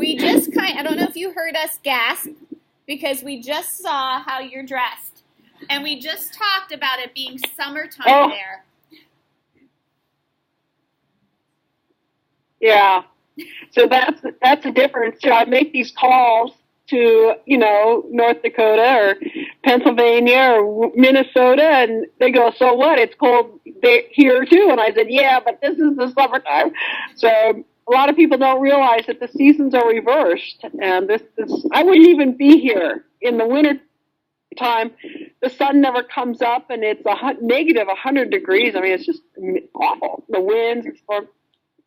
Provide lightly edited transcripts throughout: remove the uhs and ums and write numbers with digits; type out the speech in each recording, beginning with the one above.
We just I don't know if you heard us gasp, because we just saw how you're dressed. And we just talked about it being summertime there. Yeah. So that's the difference. So I make these calls to, North Dakota or Pennsylvania or Minnesota, and they go, so what? It's cold here too. And I said, yeah, but this is the summertime. So a lot of people don't realize that the seasons are reversed, and this I wouldn't even be here in the winter time. The sun never comes up, and it's negative 100 degrees. I mean, it's just awful. The winds,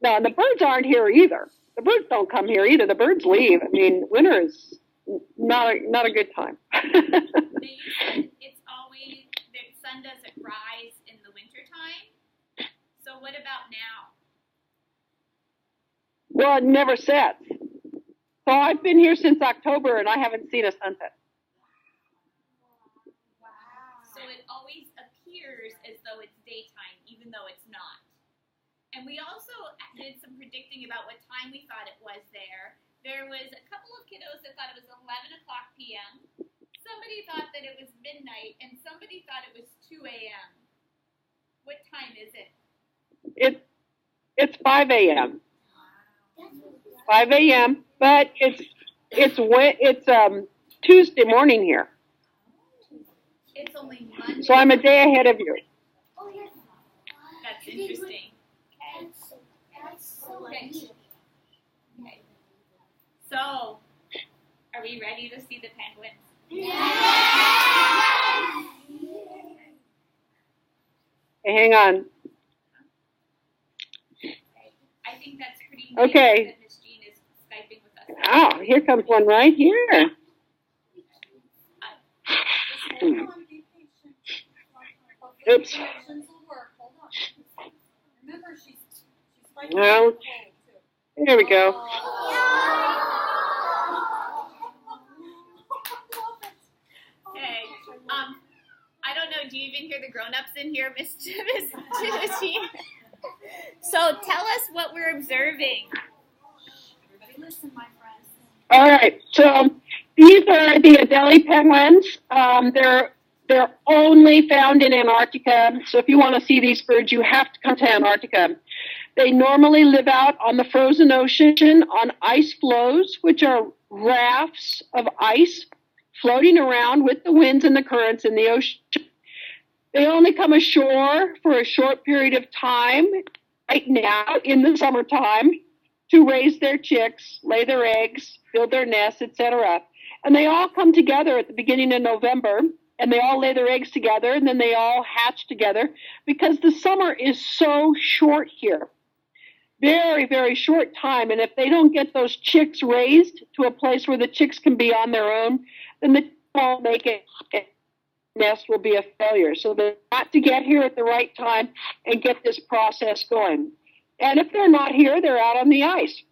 no, and the birds aren't here either. The birds don't come here either. The birds leave. I mean, winter is not a good time. It's always, the sun doesn't rise in the wintertime. So what about now? Well, it never sets. So I've been here since October, and I haven't seen a sunset. Wow. So it always appears as though it's daytime, even though it's not. And we also did some predicting about what time we thought it was there. There was a couple of kiddos that thought it was 11 o'clock p.m. Somebody thought that it was midnight, and somebody thought it was 2 a.m. What time is it? It's 5 a.m. 5 a.m. But it's Tuesday morning here. It's only Monday. So I'm a day ahead of you. Oh, yes. That's interesting. Okay. So, are we ready to see the penguins? Yeah. Hey, hang on. I think that's pretty neat okay. That Miss Jean is Skyping with us. Oh, here comes one right here. Oops. Well, here we go. Okay. I don't know. Do you even hear the grown-ups in here, Miss Jean? So tell us what we're observing. Everybody listen, my friends. All right. So these are the Adelie penguins. They're only found in Antarctica. So if you want to see these birds, you have to come to Antarctica. They normally live out on the frozen ocean on ice floes, which are rafts of ice floating around with the winds and the currents in the ocean. They only come ashore for a short period of time, right now in the summertime, to raise their chicks, lay their eggs, build their nests, etc. And they all come together at the beginning of November, and they all lay their eggs together, and then they all hatch together, because the summer is so short here. Very, very short time. And if they don't get those chicks raised to a place where the chicks can be on their own, then the won't make it. Nest will be a failure. So they've got to get here at the right time and get this process going. And if they're not here, they're out on the ice.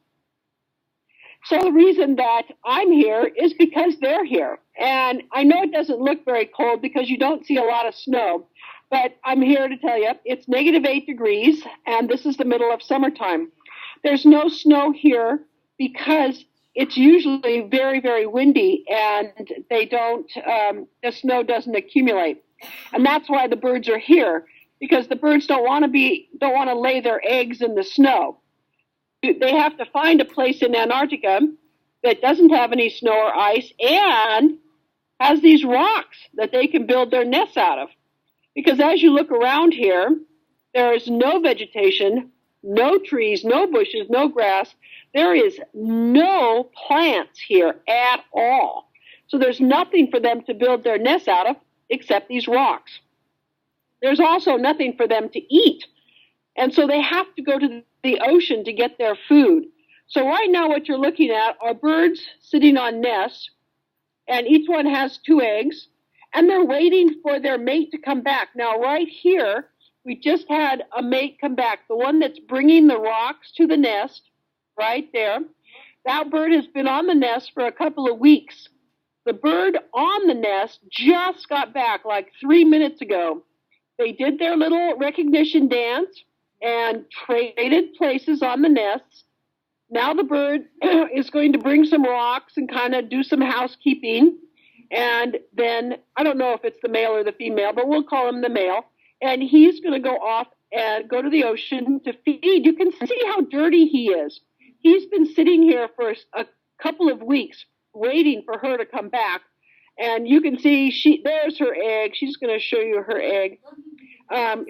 So the reason that I'm here is because they're here. And I know it doesn't look very cold because you don't see a lot of snow, but I'm here to tell you it's -8 degrees, and this is the middle of summertime. There's no snow here because it's usually very, very windy, and the snow doesn't accumulate. And that's why the birds are here, because the birds don't want to lay their eggs in the snow. They have to find a place in Antarctica that doesn't have any snow or ice and has these rocks that they can build their nests out of. Because as you look around here, there is no vegetation, no trees, no bushes, no grass. There is no plants here at all. So there's nothing for them to build their nests out of except these rocks. There's also nothing for them to eat. And so they have to go to the ocean to get their food. So right now what you're looking at are birds sitting on nests, and each one has 2 eggs, and they're waiting for their mate to come back. Now right here, we just had a mate come back, the one that's bringing the rocks to the nest, right there. That bird has been on the nest for a couple of weeks. The bird on the nest just got back like 3 minutes ago. They did their little recognition dance and traded places on the nests. now the bird is going to bring some rocks and kind of do some housekeeping. And then, I don't know if it's the male or the female, but we'll call him the male. And he's going to go off and go to the ocean to feed. You can see how dirty he is. He's been sitting here for a couple of weeks waiting for her to come back. And you can see there's her egg. She's going to show you her egg.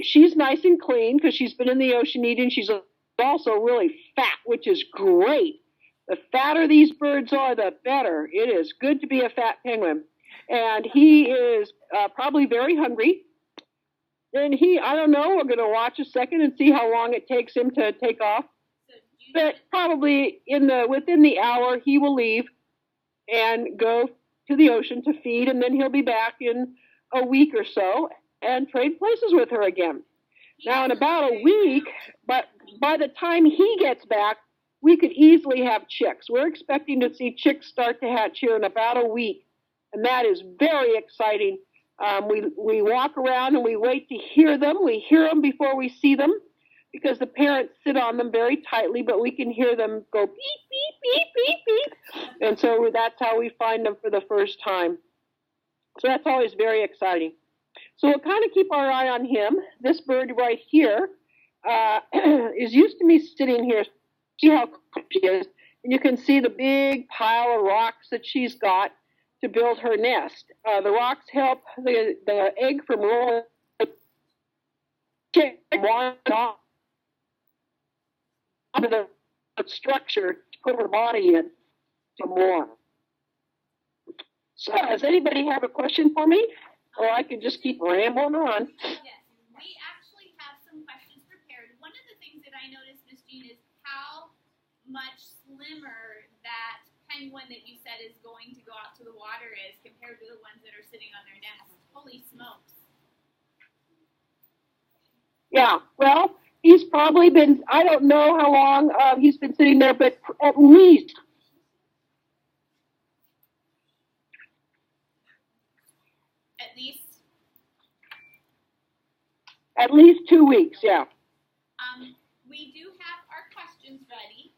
She's nice and clean because she's been in the ocean eating. She's also really fat, which is great. The fatter these birds are, the better. It is good to be a fat penguin. And he is probably very hungry. And I don't know, we're going to watch a second and see how long it takes him to take off. But probably within the hour, he will leave and go to the ocean to feed, and then he'll be back in a week or so and trade places with her again. Now, in about a week, but by the time he gets back, we could easily have chicks. We're expecting to see chicks start to hatch here in about a week, and that is very exciting. We walk around and we wait to hear them. We hear them before we see them because the parents sit on them very tightly, but we can hear them go beep, beep, beep, beep, beep. And so that's how we find them for the first time. So that's always very exciting. So we'll kind of keep our eye on him. This bird right here is used to me sitting here. See how close she is. And you can see the big pile of rocks that she's got to build her nest. The rocks help the egg from rolling onto the structure to put her body in some more. So does anybody have a question for me? Or I can just keep rambling on. Yes, we actually have some questions prepared. One of the things that I noticed, Miss Jean, is how much slimmer that penguin that you said is going to go out to the water is compared to the ones that are sitting on their nest. Holy smokes. Yeah, well, he's probably been, I don't know how long he's been sitting there, but at least At least 2 weeks, yeah. We do have our questions ready,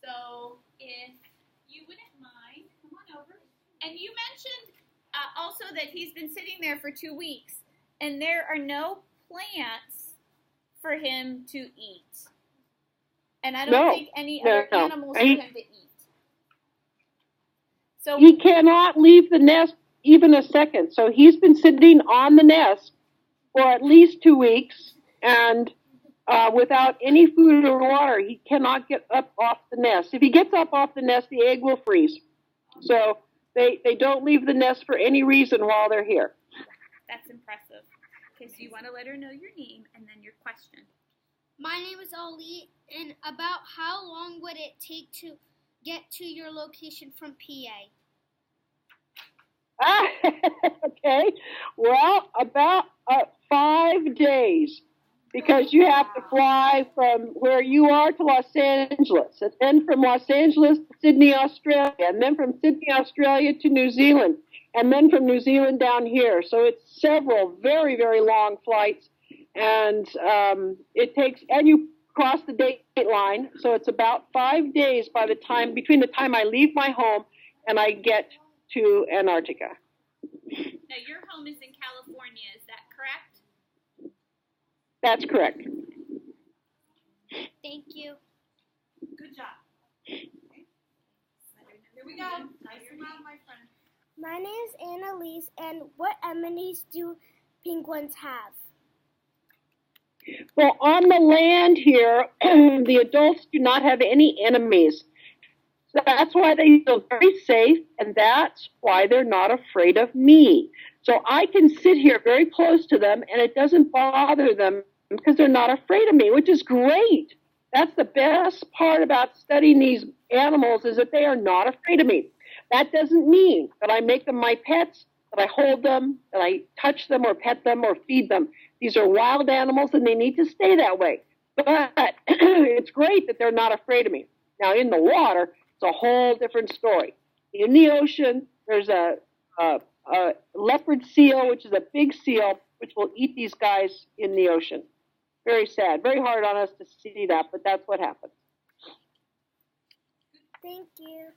so if you wouldn't mind, come on over. And you mentioned also that he's been sitting there for 2 weeks, and there are no plants for him to eat. And I don't think any other animals for him to eat. So he cannot leave the nest even a second. So he's been sitting on the nest for at least 2 weeks, and without any food or water, he cannot get up off the nest. If he gets up off the nest, the egg will freeze. So they don't leave the nest for any reason while they're here. That's impressive. Okay, so you want to let her know your name and then your question. My name is Ali, and about how long would it take to get to your location from PA? Okay, well, about 5 days, because you have to fly from where you are to Los Angeles, and then from Los Angeles to Sydney, Australia, and then from Sydney, Australia to New Zealand, and then from New Zealand down here. So it's several very, very long flights, and and you cross the date line, so it's about 5 days between the time I leave my home and I get to Antarctica. Now, your home is in California, is that correct? That's correct. Thank you. Good job. Okay. Here we go. Nice and loud, my friend. My name is Annalise, and what amenities do penguins have? Well, on the land here, the adults do not have any enemies. So that's why they feel very safe, and that's why they're not afraid of me. So I can sit here very close to them, and it doesn't bother them because they're not afraid of me, which is great. That's the best part about studying these animals, is that they are not afraid of me. That doesn't mean that I make them my pets, that I hold them, that I touch them or pet them or feed them. These are wild animals, and they need to stay that way. But it's great that they're not afraid of me. Now, in the water, it's a whole different story. In the ocean, there's a leopard seal, which is a big seal, which will eat these guys in the ocean. Very sad. Very hard on us to see that, but that's what happens. Thank you.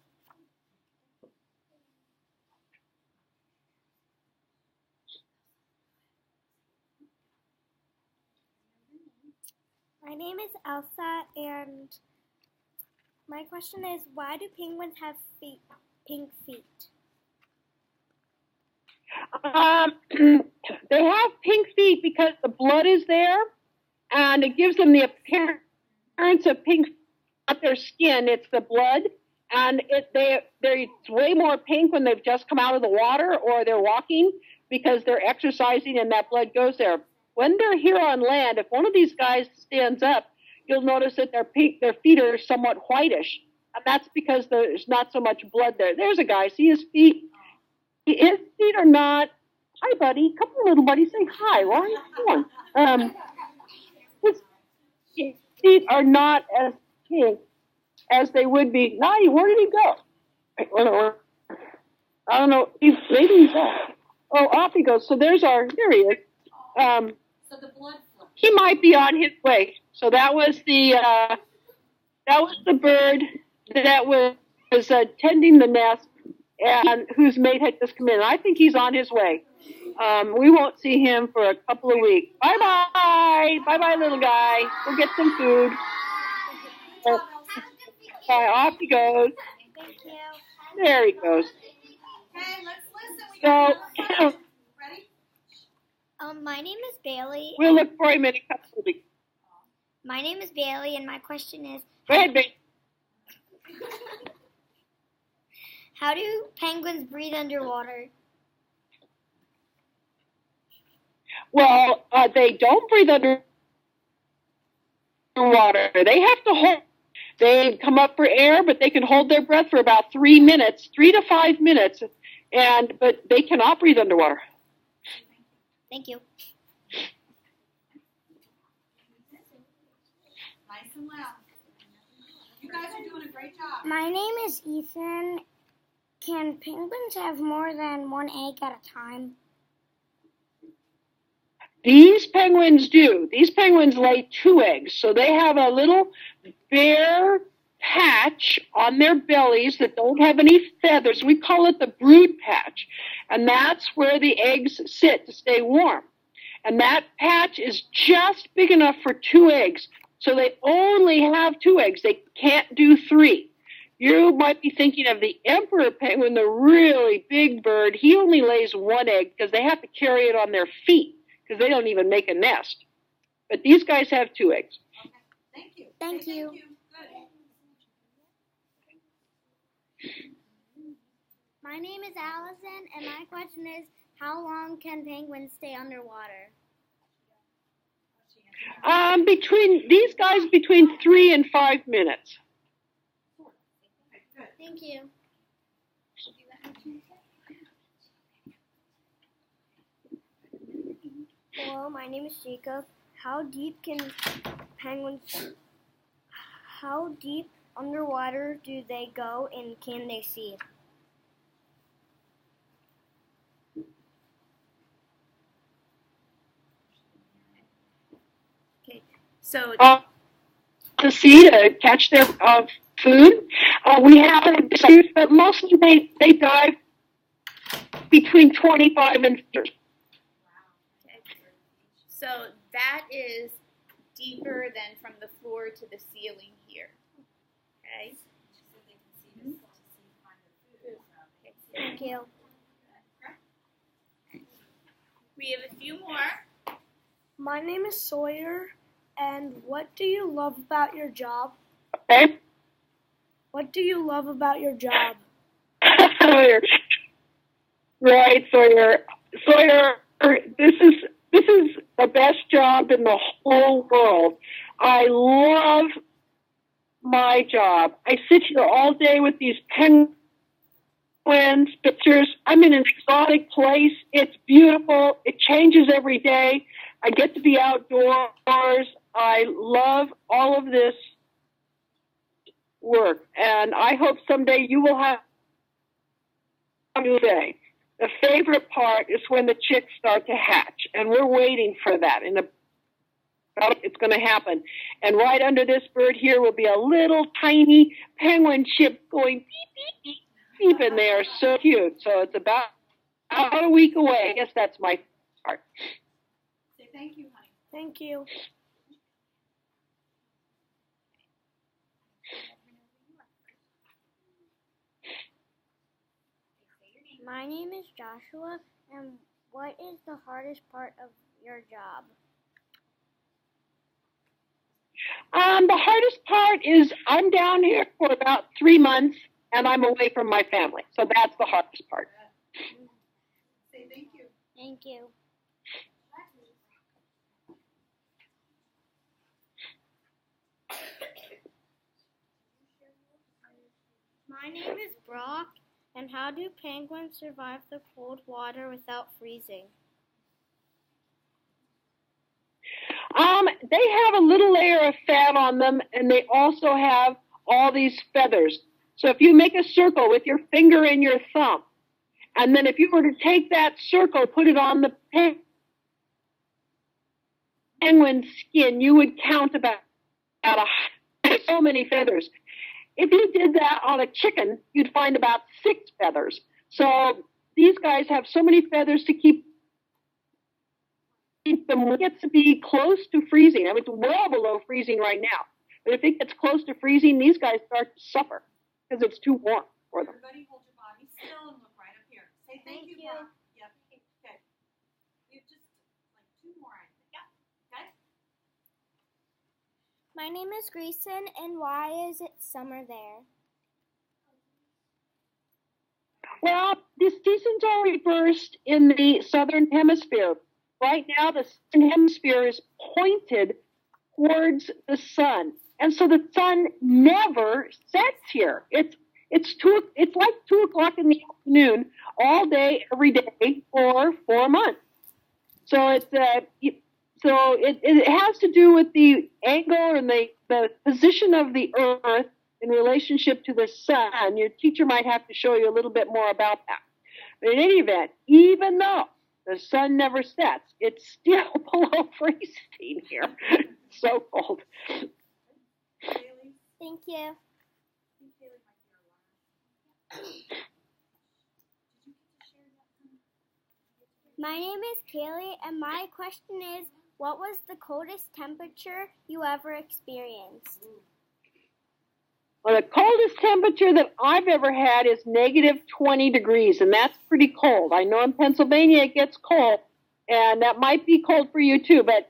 My name is Elsa, and my question is, why do penguins have pink feet? They have pink feet because the blood is there, and it gives them the appearance of pink. Not their skin; it's the blood, and it's way more pink when they've just come out of the water or they're walking because they're exercising and that blood goes there. When they're here on land, if one of these guys stands up, you'll notice that their feet are somewhat whitish, and that's because there's not so much blood there. There's a guy. See his feet? His feet are not. Hi, buddy. Come on, little buddy. Say hi. Why are you doing? His feet are not as pink as they would be. Nai, where did he go? I don't know. Maybe he's off. Oh, off he goes. So there he is. So the blood flow. He might be on his way. So that was the bird that was tending the nest and whose mate had just come in. I think he's on his way. We won't see him for a couple of weeks. Bye-bye. Bye-bye, little guy. Go get some food. Off he goes. Thank you. There he goes. Okay, let's listen. So, My name is Bailey. we'll look for him in a couple of weeks. My name is Bailey, and my question is, Go ahead, baby. how do penguins breathe underwater? Well, they don't breathe underwater. They have to hold. They come up for air, but they can hold their breath for about 3 minutes, 3 to 5 minutes, but they cannot breathe underwater. Thank you. Nice and loud. You guys are doing a great job. My name is Ethan. Can penguins have more than one egg at a time? These penguins do. These penguins lay 2 eggs, so they have a little bare patch on their bellies that don't have any feathers. We call it the brood patch, and that's where the eggs sit to stay warm. And that patch is just big enough for 2 eggs, so they only have 2 eggs. They can't do 3. You might be thinking of the emperor penguin, the really big bird. He only lays 1 egg because they have to carry it on their feet because they don't even make a nest. But these guys have 2 eggs. Okay. Thank you. Thank you. Good. My name is Allison, and my question is, how long can penguins stay underwater? Between 3 and 5 minutes. Thank you. Hello, my name is Jacob. How deep underwater do they go, and can they see? Okay, so To see, to catch their food. We haven't decided, but mostly they dive between 25 and 30. So that is deeper than from the floor to the ceiling here. Okay. Thank you. We have a few more. My name is Sawyer, and what do you love about your job? Okay? What do you love about your job? Sawyer. Right, Sawyer. Sawyer, this is the best job in the whole world. I love my job. I sit here all day with these penguins, pictures. I'm in an exotic place. It's beautiful. It changes every day. I get to be outdoors. I love all of this work, and I hope someday you will have a new day. The favorite part is when the chicks start to hatch, and we're waiting for that in It's going to happen. And right under this bird here will be a little tiny penguin ship going beep, beep, beep, beep in there. So cute. So it's about a week away. I guess that's my part. Say thank you, honey. Thank you. My name is Joshua, and what is the hardest part of your job? The hardest part is I'm down here for about 3 months, and I'm away from my family. So that's the hardest part. Say thank you. Thank you. My name is Brock, and how do penguins survive the cold water without freezing? They have a little layer of fat on them, and they also have all these feathers. So if you make a circle with your finger and your thumb, and then if you were to take that circle, put it on the penguin's skin, you would count about so many feathers. If you did that on a chicken, you'd find about 6 feathers. So these guys have so many feathers to keep them. It gets to be close to freezing. I mean, it's well below freezing right now. But if it gets close to freezing, these guys start to suffer because it's too warm for them. Everybody hold your body still and look right up here. Say thank you, Brock. Yep. Okay. We have just like 2 more, I think. Yep. Okay. My name is Grayson, and why is it summer there? Well, this season's already burst in the southern hemisphere. Right now, the southern hemisphere is pointed towards the sun, and so the sun never sets here. It's like 2 o'clock in the afternoon, all day, every day for 4 months. So it has to do with the angle and the position of the Earth in relationship to the sun. Your teacher might have to show you a little bit more about that. But in any event, even though the sun never sets, it's still below freezing here. It's so cold. Kaylee. Thank you. Kaylee might be our last. My name is Kaylee, and my question is, what was the coldest temperature you ever experienced? Well, the coldest temperature that I've ever had is negative 20 degrees, and that's pretty cold. I know in Pennsylvania it gets cold, and that might be cold for you too, but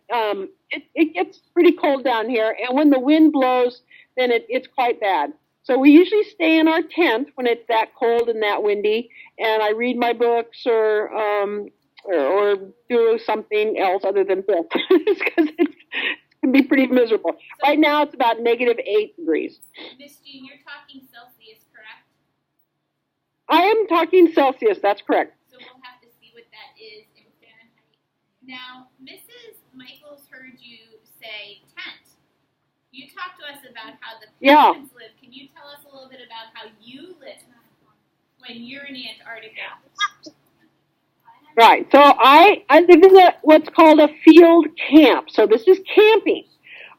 it gets pretty cold down here, and when the wind blows, then it's quite bad. So we usually stay in our tent when it's that cold and that windy, and I read my books or do something else other than this, because it can be pretty miserable. Right now it's about negative 8 degrees. Miss Jean, you're talking Celsius, correct? I am talking Celsius, that's correct. So we'll have to see what that is in Fahrenheit. Now, Mrs. Michaels heard you say tent. You talked to us about how the penguins live. Can you tell us a little bit about how you live when you're in Antarctica? Right. So I live in what's called a field camp. So this is camping.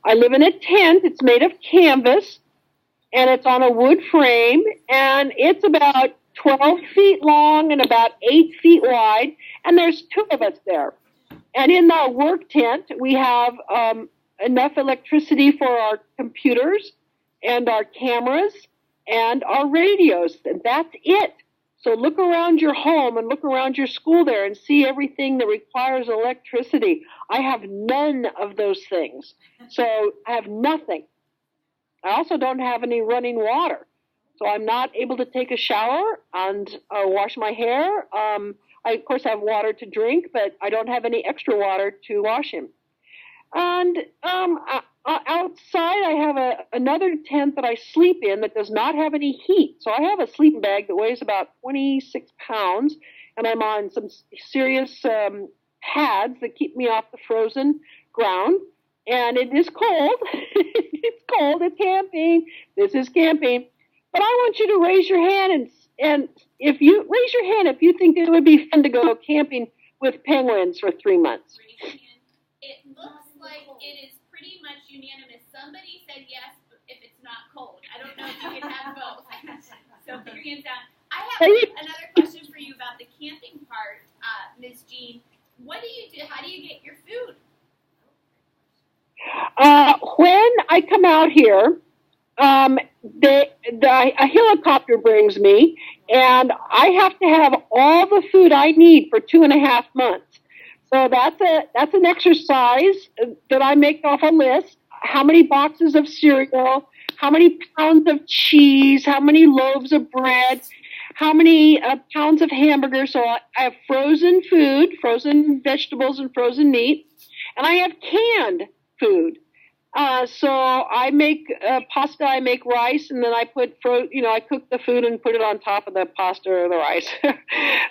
I live in a tent. It's made of canvas, and it's on a wood frame, and it's about 12 feet long and about 8 feet wide, and there's 2 of us there. And in our work tent, we have enough electricity for our computers and our cameras and our radios, and that's it. So look around your home and look around your school there and see everything that requires electricity. I have none of those things. So I have nothing. I also don't have any running water. So I'm not able to take a shower and wash my hair. I, of course, have water to drink, but I don't have any extra water to wash him. And outside, I have another tent that I sleep in that does not have any heat. So I have a sleeping bag that weighs about 26 pounds, and I'm on some serious pads that keep me off the frozen ground. And it is cold. It's cold. It's camping. This is camping. But I want you to raise your hand, and if you raise your hand if you think it would be fun to go camping with penguins for 3 months. Raise your hand. It looks like it is much unanimous. Somebody said yes if it's not cold. I don't know if you can have both. So put your hands down. I have another question for you about the camping part, Ms. Jean. What do you do? How do you get your food? When I come out here, a helicopter brings me, and I have to have all the food I need for 2.5 months. So that's an exercise that I make off a list. How many boxes of cereal, how many pounds of cheese, how many loaves of bread, how many pounds of hamburgers. So I have frozen food, frozen vegetables and frozen meat, and I have canned food. So I make pasta, I make rice, and then I put, I cook the food and put it on top of the pasta or the rice.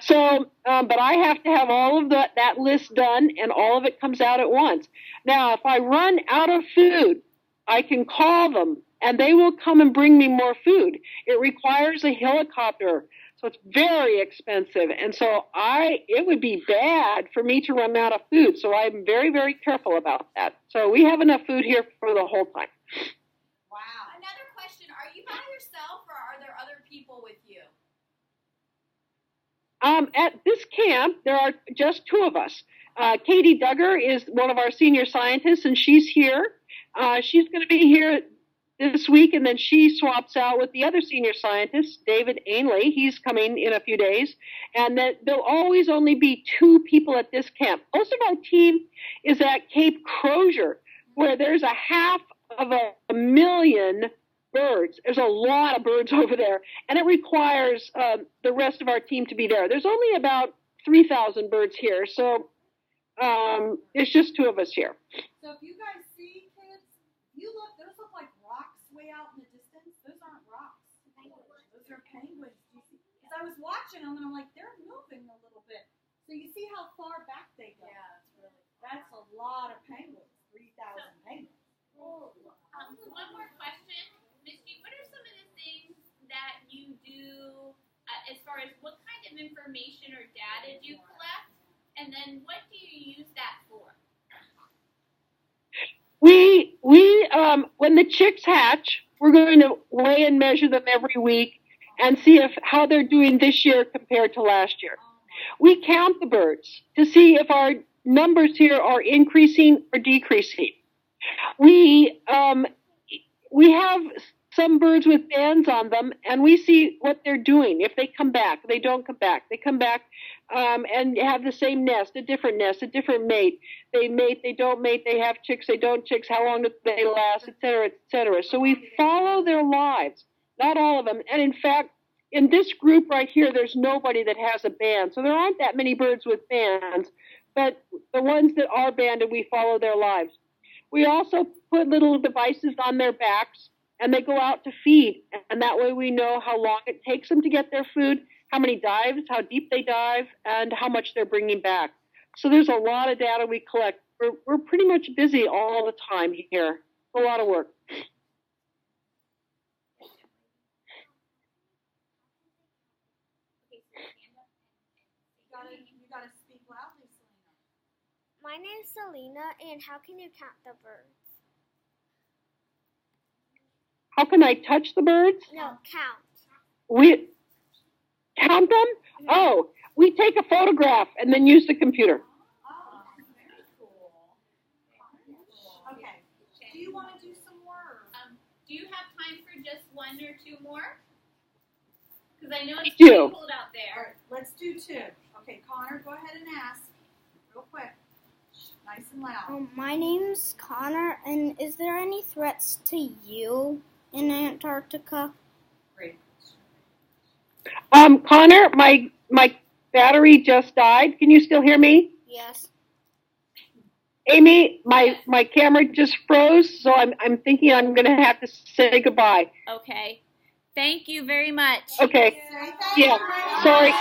So, but I have to have all of that list done, and all of it comes out at once. Now, if I run out of food, I can call them, and they will come and bring me more food. It requires a helicopter. So it's very expensive. And so it would be bad for me to run out of food. So I'm very, very careful about that. So we have enough food here for the whole time. Wow. Another question. Are you by yourself or are there other people with you? At this camp, there are just 2 of us. Katie Duggar is one of our senior scientists, and she's here. She's going to be here this week, and then she swaps out with the other senior scientist, David Ainley. He's coming in a few days. And then there'll always only be 2 people at this camp. Most of our team is at Cape Crozier, where there's 500,000 birds. There's a lot of birds over there, and it requires the rest of our team to be there. There's only about 3,000 birds here, so it's just 2 of us here. So if you guys see, kids, those look like rocks way out in the distance. Those aren't rocks. Those are penguins. Because I was watching them, and I'm like, they're moving a little bit. So you see how far back they go. Yeah, that's a lot of penguins. 3,000 penguins. One more question. Ms. G, what are some of the things that you do as far as what kind of information or data do you collect? And then what do you use that for? We when the chicks hatch, we're going to weigh and measure them every week and see how they're doing this year compared to last year. We count the birds to see if our numbers here are increasing or decreasing. We have some birds with bands on them, and we see what they're doing. If they come back, they don't come back. They come back and have the same nest, a different mate. They mate, they don't mate, they have chicks, they don't chicks, how long do they last, et cetera, et cetera. So we follow their lives, not all of them. And in fact, in this group right here, there's nobody that has a band. So there aren't that many birds with bands, but the ones that are banded, we follow their lives. We also put little devices on their backs, and they go out to feed. And that way we know how long it takes them to get their food, how many dives, how deep they dive, and how much they're bringing back. So there's a lot of data we collect. We're pretty much busy all the time here. It's a lot of work. You gotta speak loudly, Selena. My name's Selena, and how can you count the birds? How can I touch the birds? No, count. We count them? Mm-hmm. Oh, we take a photograph and then use the computer. Oh, very cool. Okay. Do you want to do some more? Do you have time for just 1 or 2 more? Because I know it's pretty cold out All there. right, let's do 2. Okay, Connor, go ahead and ask. Real quick. Nice and loud. My name's Connor, and is there any threats to you in Antarctica? Great. Connor, my battery just died. Can you still hear me? Yes. Amy, my camera just froze, so I'm thinking I'm going to have to say goodbye. Okay. Thank you very much. Okay. Thank you. Yeah. Sorry.